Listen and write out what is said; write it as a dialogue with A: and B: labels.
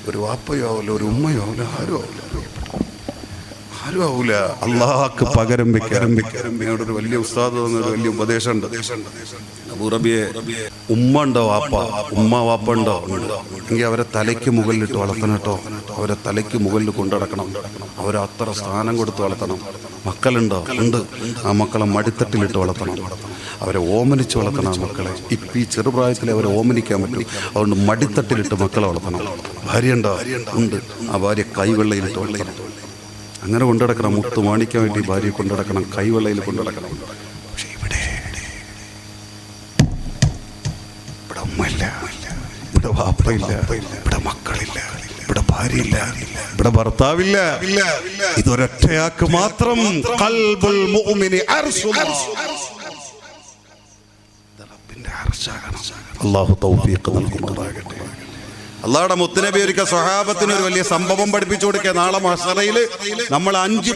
A: ഒരു വാപ്പയോ ആവില്ല, ഒരു ഉമ്മയോ ആവില്ല, ആരും ആവില്ല. അള്ളാഹ്ക്ക് പകരം വെക്കാനും ഒരു വലിയ ഉസ്താദ് ഒരു വലിയ ഉപദേശമുണ്ട്. അബൂറബിയെ, ഉമ്മ ഉണ്ടോ വാപ്പ ഉണ്ടോ എങ്കിൽ അവരെ തലയ്ക്ക് മുകളിലിട്ട് വളർത്തണം കേട്ടോ. അവരെ തലയ്ക്ക് മുകളിൽ കൊണ്ടുനടക്കണം. അവരെ അത്ര സ്ഥാനം കൊടുത്ത് വളർത്തണം. മക്കളുണ്ടോ? ഉണ്ട്. ആ മക്കളെ മടിത്തട്ടിലിട്ട് വളർത്തണം. അവരെ ഓമനിച്ച് വളർത്തണം. ആ മക്കളെ ഇപ്പം ഈ ചെറുപ്രായത്തിൽ അവരെ ഓമനിക്കാൻ പറ്റും. അതുകൊണ്ട് മടിത്തട്ടിലിട്ട് മക്കളെ വളർത്തണം. ഭാര്യ ഉണ്ടോ? ഉണ്ട്. ആ ഭാര്യ കൈവെള്ളയിലിട്ട് വളർത്തണം. അങ്ങനെ കൊണ്ടുനടക്കണം. മുത്ത് മാണിക്കാൻ വേണ്ടി ഭാര്യയെ കൊണ്ടുനടക്കണം, കൈവെള്ളയിൽ കൊണ്ടുനടക്കണം. പക്ഷെ ഇവിടെ ഉമ്മയില്ല, ഇവിടെ വാപ്പയില്ല, ഇവിടെ മക്കളില്ല, ഇവിടെ ഭാര്യയില്ല, ഇവിടെ ഭർത്താവില്ല. ഇതൊരൊറ്റയാൾക്ക് മാത്രം. ഖൽബുൽ മുഅ്മിനി അർശുല്ലാഹ്. റബ്ബിന്റെ അർശാണ്. അല്ലാഹു തൗഫീഖ് നൽകുമാറാകട്ടെ. അള്ളാഹുടെ മുത്തുനബി ഒരിക്കൽ സ്വഹാബത്തിന് ഒരു വലിയ സംഭവം പഠിപ്പിച്ചു കൊടുക്കുക. നാളെ മഹ്ശറയിൽ നമ്മൾ 5